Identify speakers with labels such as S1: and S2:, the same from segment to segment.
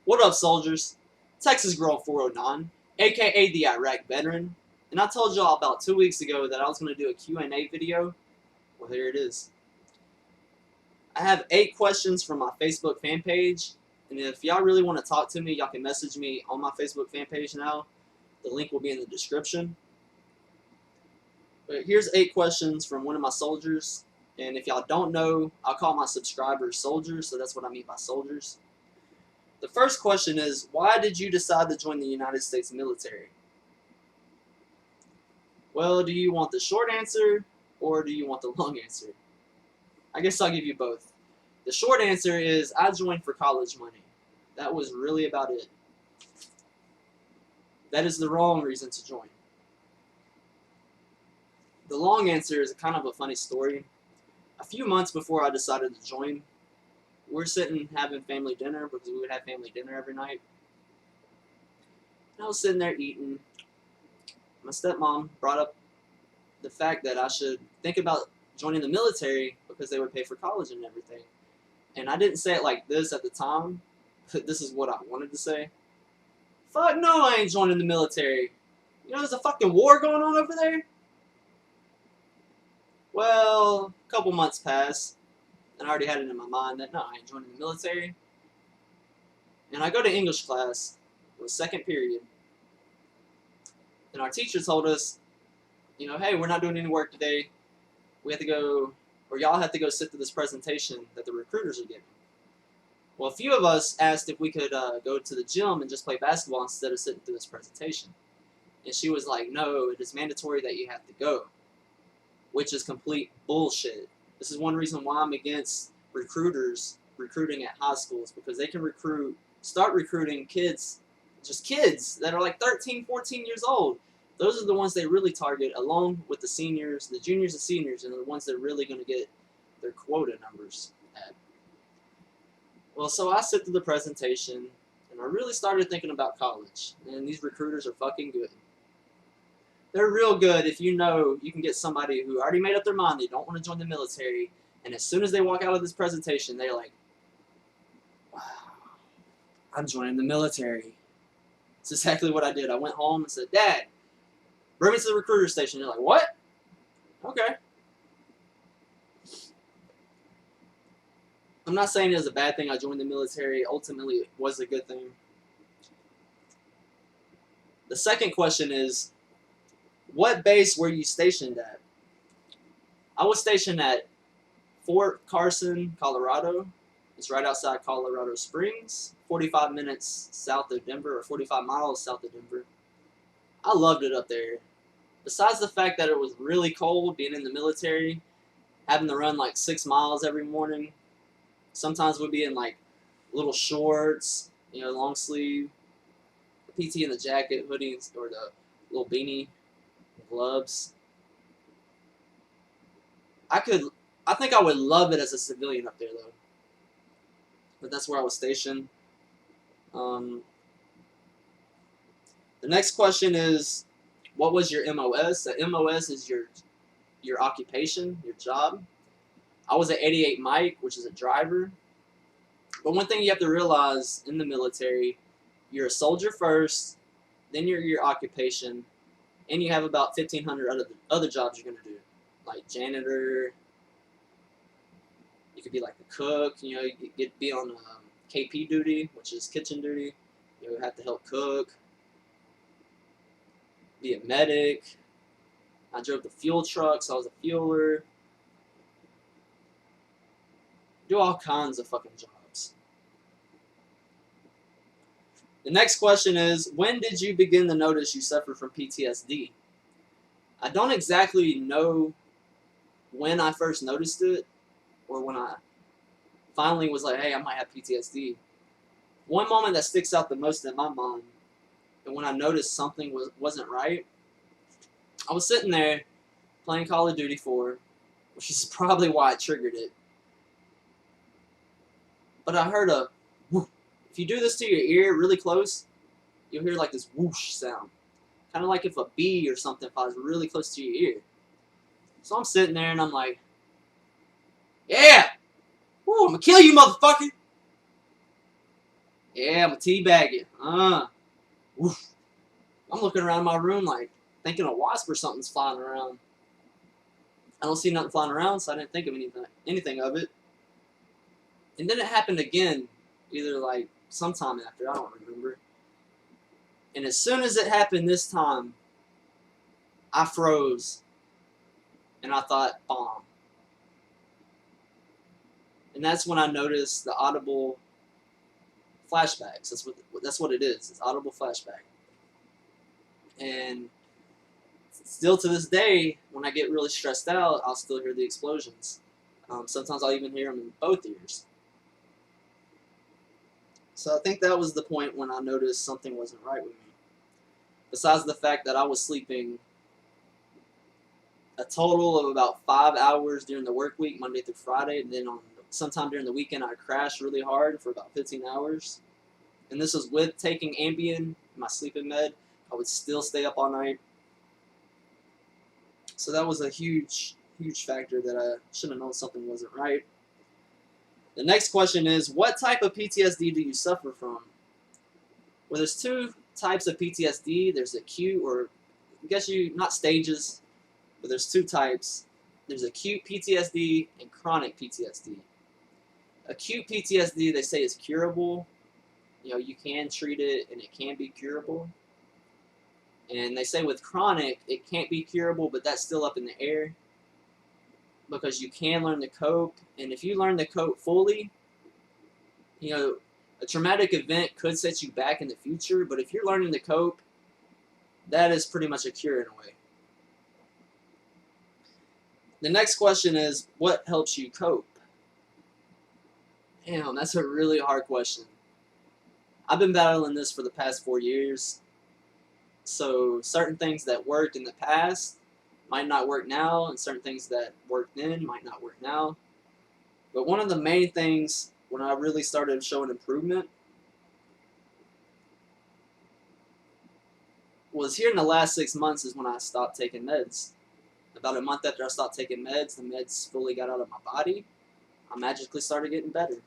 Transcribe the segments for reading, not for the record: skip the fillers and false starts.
S1: What up, soldiers? Texas Girl 409, aka the Iraq veteran, and I told y'all about 2 weeks ago that I was going to do a Q&A video. Well, here it is. I have 8 questions from my Facebook fan page, and if y'all really want to talk to me, y'all can message me on my Facebook fan page now. The link will be in the description. But here's 8 questions from one of my soldiers, and if y'all don't know, I'll call my subscribers soldiers, so that's what I mean by soldiers. The first question is, why did you decide to join the United States military? Well, do you want the short answer or do you want the long answer? I guess I'll give you both. The short answer is I joined for college money. That was really about it. That is the wrong reason to join. The long answer is kind of a funny story. A few months before I decided to join, we're sitting having family dinner because we would have family dinner every night. And I was sitting there eating. My stepmom brought up the fact that I should think about joining the military because they would pay for college and everything. And I didn't say it like this at the time, but this is what I wanted to say. Fuck no, I ain't joining the military. You know, there's a fucking war going on over there. Well, a couple months passed, and I already had it in my mind that no, I ain't joining the military. And I go to English class, it was second period, and our teacher told us, you know, hey, we're not doing any work today. We have to go, or y'all have to go sit through this presentation that the recruiters are giving. Well, a few of us asked if we could go to the gym and just play basketball instead of sitting through this presentation. And she was like, no, it is mandatory that you have to go, which is complete bullshit. This is one reason why I'm against recruiters recruiting at high schools, because they can start recruiting kids, just kids that are like 13, 14 years old. Those are the ones they really target, along with the seniors, the juniors and seniors, and the ones that are really going to get their quota numbers at. Well, so I sit through the presentation, and I really started thinking about college. And these recruiters are fucking good. They're real good if you know you can get somebody who already made up their mind they don't want to join the military, and as soon as they walk out of this presentation, they're like, wow, I'm joining the military. It's exactly what I did. I went home and said, Dad, bring me to the recruiter station. They're like, what? Okay. I'm not saying it was a bad thing I joined the military. Ultimately, it was a good thing. The second question is, what base were you stationed at? I was stationed at Fort Carson, Colorado. It's right outside Colorado Springs, 45 minutes south of Denver, or 45 miles south of Denver. I loved it up there. Besides the fact that it was really cold being in the military, having to run like 6 miles every morning. Sometimes we'd be in like little shorts, you know, long sleeve, PT in the jacket, hoodies, or the little beanie, gloves. I think I would love it as a civilian up there though. But that's where I was stationed. Um, the next question is, what was your MOS? The MOS is your occupation, your job. I was at 88 Mike, which is a driver. But one thing you have to realize in the military, you're a soldier first, then you're your occupation, and you have about 1,500 other jobs you're gonna do, like janitor. You could be like a cook. You know, you get be on KP duty, which is kitchen duty. You have to help cook. Be a medic. I drove the fuel truck, so I was a fueler. Do all kinds of fucking jobs. The next question is, when did you begin to notice you suffer from PTSD? I don't exactly know when I first noticed it, or when I finally was like, hey, I might have PTSD. One moment that sticks out the most in my mind, and when I noticed something wasn't right, I was sitting there playing Call of Duty 4, which is probably why I triggered it. But I heard a whoosh. If you do this to your ear really close, you'll hear like this whoosh sound. Kind of like if a bee or something flies really close to your ear. So I'm sitting there and I'm like, yeah! Woo, I'm gonna kill you, motherfucker! Yeah, I'm a teabagging. Oof. I'm looking around my room like thinking a wasp or something's flying around. I don't see nothing flying around, so I didn't think of anything of it. And then it happened again, either like sometime after, I don't remember. And as soon as it happened this time, I froze and I thought bomb. And that's when I noticed the audible flashbacks. That's what it is. It's audible flashback. And still to this day, when I get really stressed out, I'll still hear the explosions. Sometimes I'll even hear them in both ears. So I think that was the point when I noticed something wasn't right with me. Besides the fact that I was sleeping a total of about 5 hours during the work week, Monday through Friday, and then on sometime during the weekend I crashed really hard for about 15 hours. And this was with taking Ambien, my sleeping med. I would still stay up all night. So that was a huge, huge factor that I should have known something wasn't right. The next question is, what type of PTSD do you suffer from? Well, there's two types of PTSD. There's acute, or I guess not stages, but there's two types. There's acute PTSD and chronic PTSD. Acute PTSD, they say, is curable. You can treat it and it can be curable. And they say with chronic, it can't be curable, but that's still up in the air because you can learn to cope. And if you learn to cope fully, a traumatic event could set you back in the future, but if you're learning to cope, that is pretty much a cure in a way. The next question is, what helps you cope? Damn, that's a really hard question. I've been battling this for the past 4 years, so certain things that worked in the past might not work now, and certain things that worked then might not work now. But one of the main things when I really started showing improvement was here in the last 6 months is when I stopped taking meds. About a month after I stopped taking meds, the meds fully got out of my body. I magically started getting better.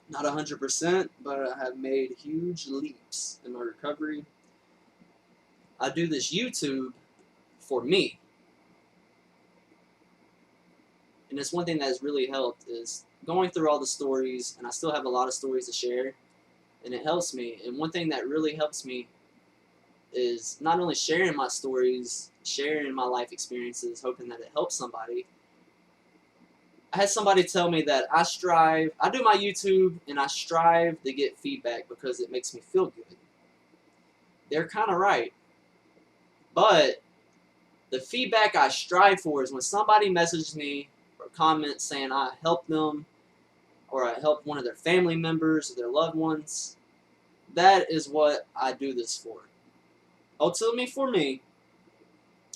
S1: Not 100%, but I have made huge leaps in my recovery. I do this YouTube for me. And it's one thing that has really helped is going through all the stories, and I still have a lot of stories to share, and it helps me. And one thing that really helps me is not only sharing my stories, sharing my life experiences, hoping that it helps somebody. I had somebody tell me that I do my YouTube and I strive to get feedback because it makes me feel good. They're kind of right. But the feedback I strive for is when somebody messages me or comments saying I helped them or I helped one of their family members or their loved ones. That is what I do this for. Ultimately for me,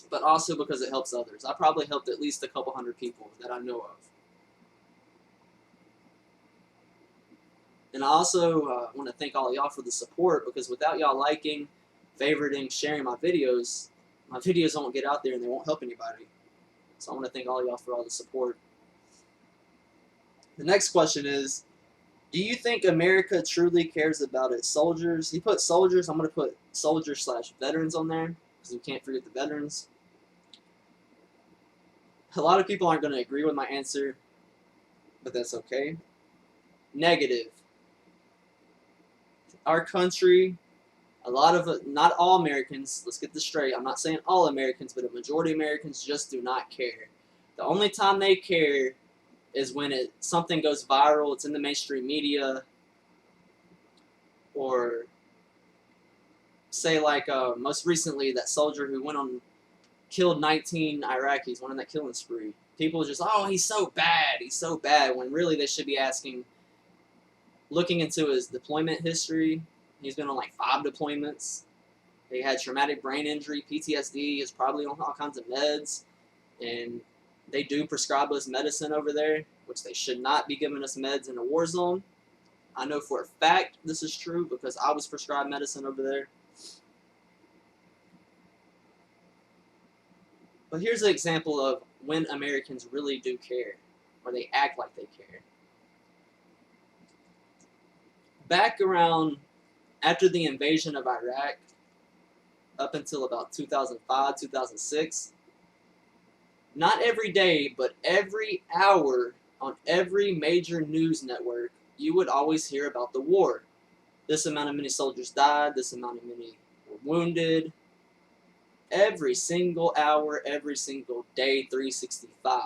S1: but also because it helps others. I probably helped at least a couple hundred people that I know of. And I also want to thank all of y'all for the support because without y'all liking, favoriting, sharing my videos won't get out there and they won't help anybody. So I want to thank all of y'all for all the support. The next question is, do you think America truly cares about its soldiers? He put soldiers. I'm going to put soldiers/veterans on there because we can't forget the veterans. A lot of people aren't going to agree with my answer, but that's okay. Negative. Our country, not all Americans, let's get this straight. I'm not saying all Americans, but a majority of Americans just do not care. The only time they care is when something goes viral, it's in the mainstream media, or say like most recently that soldier who killed 19 Iraqis, went on that killing spree. People just, oh, he's so bad, when really they should be looking into his deployment history. He's been on like 5 deployments. He had traumatic brain injury, PTSD, is probably on all kinds of meds, and they do prescribe us medicine over there, which they should not be giving us meds in a war zone. I know for a fact this is true because I was prescribed medicine over there. But here's an example of when Americans really do care, or they act like they care. back around after the invasion of Iraq, up until about 2005, 2006, not every day, but every hour on every major news network, you would always hear about the war. This amount of many soldiers died, this amount of many were wounded. Every single hour, every single day, 365.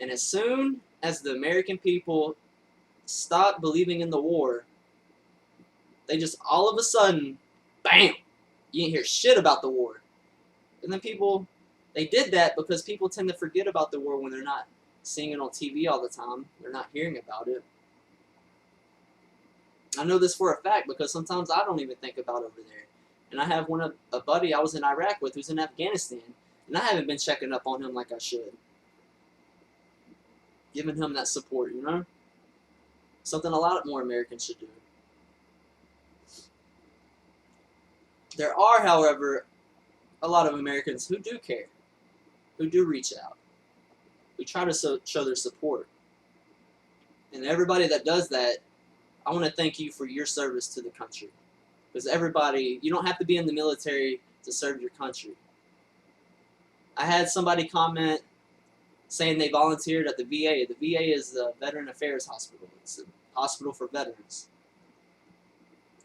S1: And as soon as the American people stopped believing in the war, they just all of a sudden, bam, you didn't hear shit about the war. And then they did that because people tend to forget about the war when they're not seeing it on TV all the time. They're not hearing about it. I know this for a fact because sometimes I don't even think about over there. And I have a buddy I was in Iraq with who's in Afghanistan, and I haven't been checking up on him like I should. Giving him that support, you know? Something a lot more Americans should do. There are, however, a lot of Americans who do care, who do reach out, who try to show their support. And everybody that does that, I want to thank you for your service to the country. Because everybody, you don't have to be in the military to serve your country. I had somebody comment saying they volunteered at the VA. The VA is the Veteran Affairs Hospital. It's a hospital for veterans.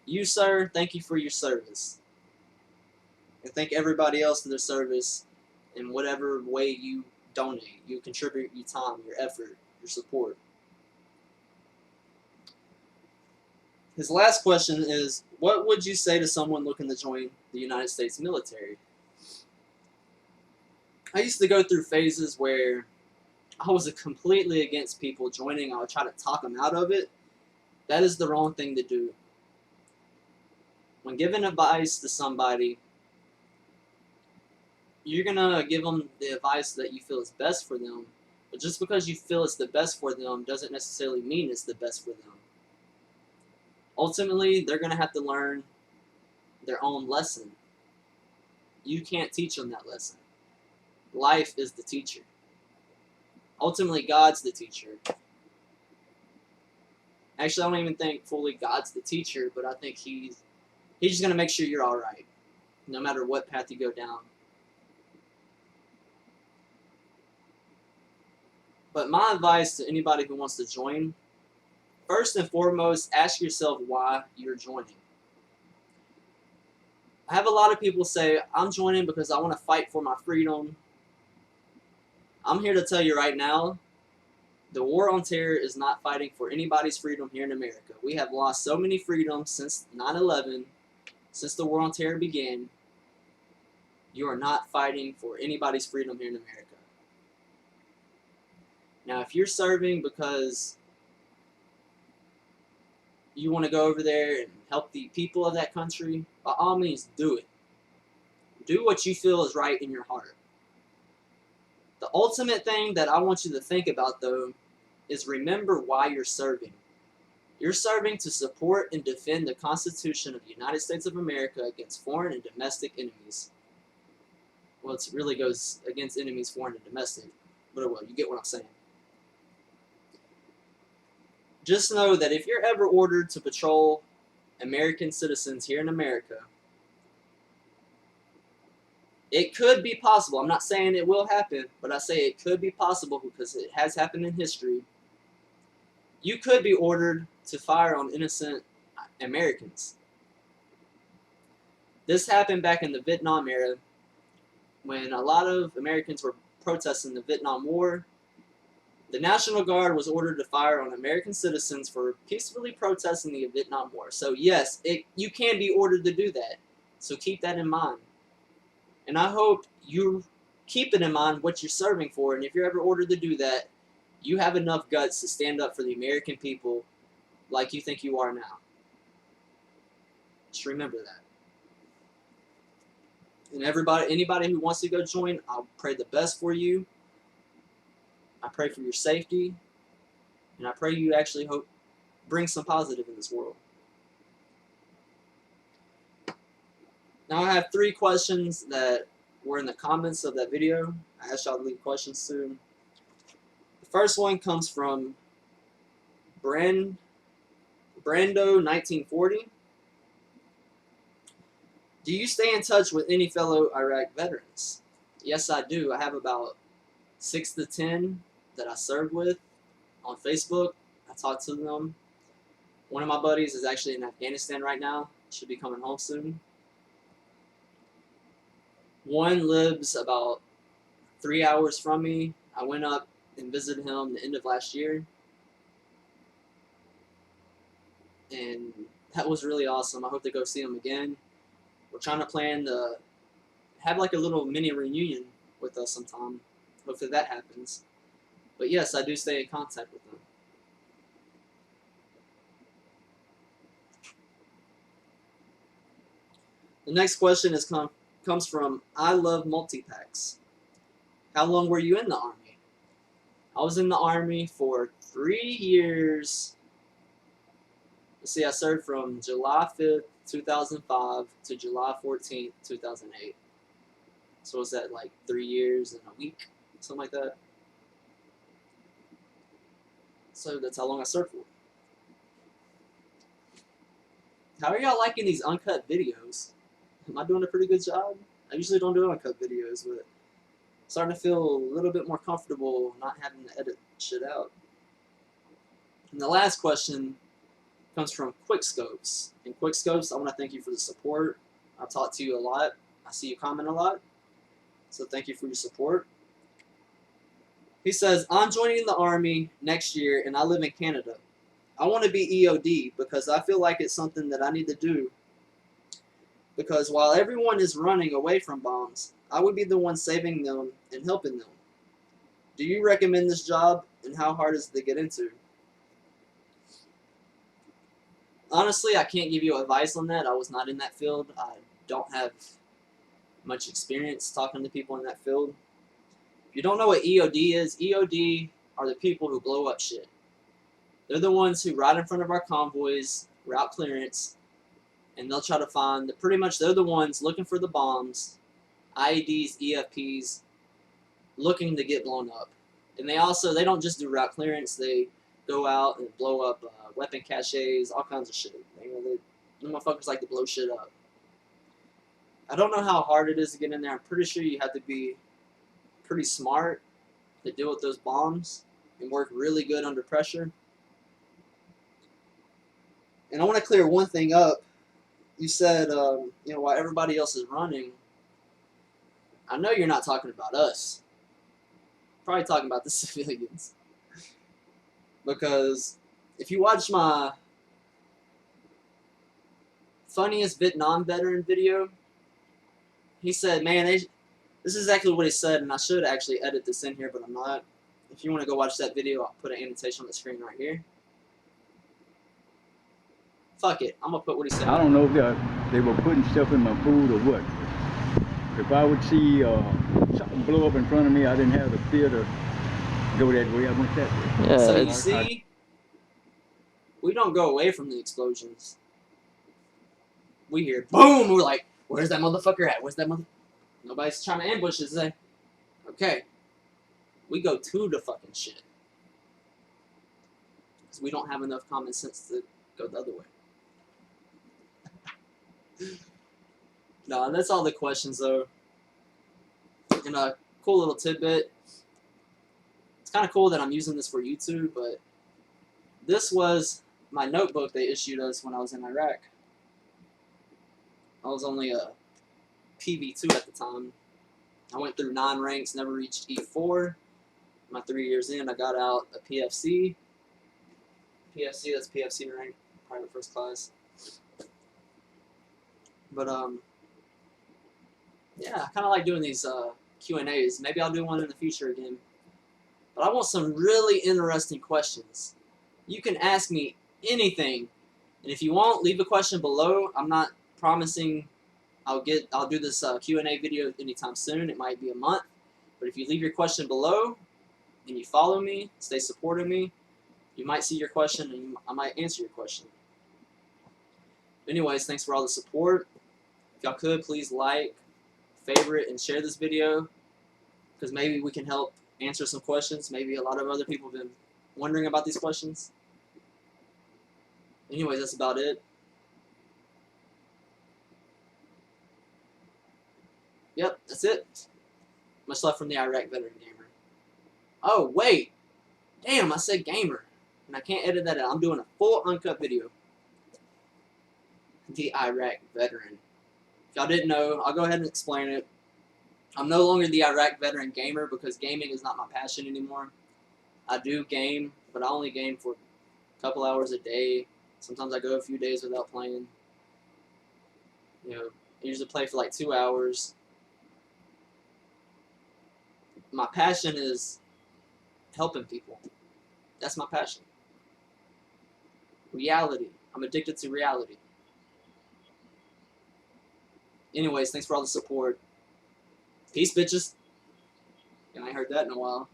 S1: You, sir, thank you for your service. And thank everybody else for their service in whatever way you donate. You contribute your time, your effort, your support. His last question is, what would you say to someone looking to join the United States military? I used to go through phases where I was completely against people joining. I would try to talk them out of it. That is the wrong thing to do. When giving advice to somebody, you're going to give them the advice that you feel is best for them. But just because you feel it's the best for them doesn't necessarily mean it's the best for them. Ultimately, they're going to have to learn their own lesson. You can't teach them that lesson. Life is the teacher. Ultimately, God's the teacher. Actually, I don't even think fully God's the teacher, but I think He's just going to make sure you're all right, no matter what path you go down. But my advice to anybody who wants to join, first and foremost, ask yourself why you're joining. I have a lot of people say, I'm joining because I want to fight for my freedom. I'm here to tell you right now, the war on terror is not fighting for anybody's freedom here in America. We have lost so many freedoms since 9/11, since the war on terror began. You are not fighting for anybody's freedom here in America. Now, if you're serving because you want to go over there and help the people of that country, by all means, do it. Do what you feel is right in your heart. The ultimate thing that I want you to think about, though, is remember why you're serving. You're serving to support and defend the Constitution of the United States of America against foreign and domestic enemies. Well, it really goes against enemies, foreign and domestic, but well, you get what I'm saying. Just know that if you're ever ordered to patrol American citizens here in America, it could be possible. I'm not saying it will happen, but I say it could be possible because it has happened in history. You could be ordered to fire on innocent Americans. This happened back in the Vietnam era when a lot of Americans were protesting the Vietnam War. The National Guard was ordered to fire on American citizens for peacefully protesting the Vietnam War. So yes, you can be ordered to do that. So keep that in mind. And I hope you keep it in mind what you're serving for. And if you're ever ordered to do that, you have enough guts to stand up for the American people like you think you are now. Just remember that. And anybody who wants to go join, I'll pray the best for you. I pray for your safety. And I pray you actually bring some positive in this world. Now I have 3 questions that were in the comments of that video. I asked y'all to leave questions soon. The first one comes from Brandon Brando 1940. Do you stay in touch with any fellow Iraq veterans? Yes, I do. I have about 6 to 10 that I served with on Facebook. I talk to them. One of my buddies is actually in Afghanistan right now. Should be coming home soon. One lives about 3 hours from me. I went up and visited him the end of last year. And that was really awesome. I hope to go see him again. We're trying to plan to have like a little mini reunion with us sometime. Hopefully that happens. But yes, I do stay in contact with them. The next question comes from I Love Multi-Packs. How long were you in the Army? I was in the Army for 3 years. Let's see, I served from July 5th, 2005 to July 14th, 2008. So was that like 3 years and a week? Something like that. So that's how long I served for. How are y'all liking these uncut videos? Am I doing a pretty good job? I usually don't do uncut videos, but I'm starting to feel a little bit more comfortable not having to edit shit out. And the last question comes from Quickscopes. And Quickscopes, I want to thank you for the support. I talk to you a lot. I see you comment a lot. So thank you for your support. He says, I'm joining the Army next year and I live in Canada. I want to be EOD because I feel like it's something that I need to do. Because while everyone is running away from bombs, I would be the one saving them and helping them. Do you recommend this job and how hard is it to get into? Honestly, I can't give you advice on that. I was not in that field. I don't have much experience talking to people in that field. If you don't know what EOD is, EOD are the people who blow up shit. They're the ones who ride in front of our convoys, route clearance, and they'll try to find, pretty much they're the ones looking for the bombs, IEDs, EFPs, looking to get blown up. And they don't just do route clearance, they go out and blow up weapon caches, all kinds of shit. The motherfuckers like to blow shit up. I don't know how hard it is to get in there. I'm pretty sure you have to be pretty smart to deal with those bombs and work really good under pressure. And I want to clear one thing up. You said, while everybody else is running, I know you're not talking about us. Probably talking about the civilians. Because if you watch my funniest Vietnam veteran video, he said, man, this is exactly what he said, and I should actually edit this in here, but I'm not. If you want to go watch that video, I'll put an annotation on the screen right here. Fuck it, I'm going to put what he said.
S2: I don't know if they were putting stuff in my food or what. If I would see something blow up in front of me, I didn't have the fear to go that way. I went that way.
S1: Yeah, so you see, we don't go away from the explosions. We hear boom, we're like, where's that motherfucker at? Where's that mother? Nobody's trying to ambush us, eh? Okay. We go to the fucking shit. Because we don't have enough common sense to go the other way. No, that's all the questions, though. And a cool little tidbit. It's kind of cool that I'm using this for YouTube, but this was my notebook they issued us when I was in Iraq. I was only a PV2 at the time. I went through 9 ranks, never reached E4. My 3 years in, I got out a PFC. PFC, that's PFC rank, private first class. But, yeah, I kind of like doing these Q&As. Maybe I'll do one in the future again. But I want some really interesting questions. You can ask me anything. And if you want, leave a question below. I'm not promising I'll do this Q&A video anytime soon. It might be a month. But if you leave your question below and you follow me, stay supporting me, you might see your question and I might answer your question. Anyways, thanks for all the support. If y'all could, please like, favorite, and share this video, because maybe we can help answer some questions. Maybe a lot of other people have been wondering about these questions. Anyways, that's about it. Yep, that's it. Much love from the Iraq veteran gamer. Oh, wait. Damn, I said gamer. And I can't edit that out. I'm doing a full uncut video. The Iraq veteran. If y'all didn't know, I'll go ahead and explain it. I'm no longer the Iraq veteran gamer because gaming is not my passion anymore. I do game, but I only game for a couple hours a day. Sometimes I go a few days without playing. You know, I usually play for like 2 hours. My passion is helping people. That's my passion. Reality. I'm addicted to reality. Anyways, thanks for all the support. Peace, bitches. And I ain't heard that in a while.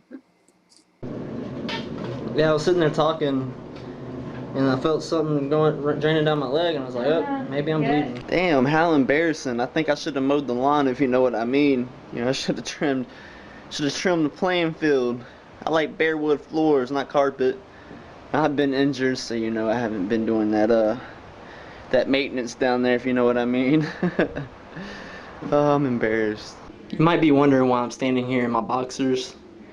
S1: Yeah, I was sitting there talking, and I felt something draining down my leg, and I was like, oh, maybe I'm bleeding. Damn, how embarrassing. I think I should have mowed the lawn, if you know what I mean. You know, I should have trimmed the playing field. I like bare wood floors, not carpet. I've been injured, so you know I haven't been doing that maintenance down there, if you know what I mean. Oh, I'm embarrassed. You might be wondering why I'm standing here in my boxers.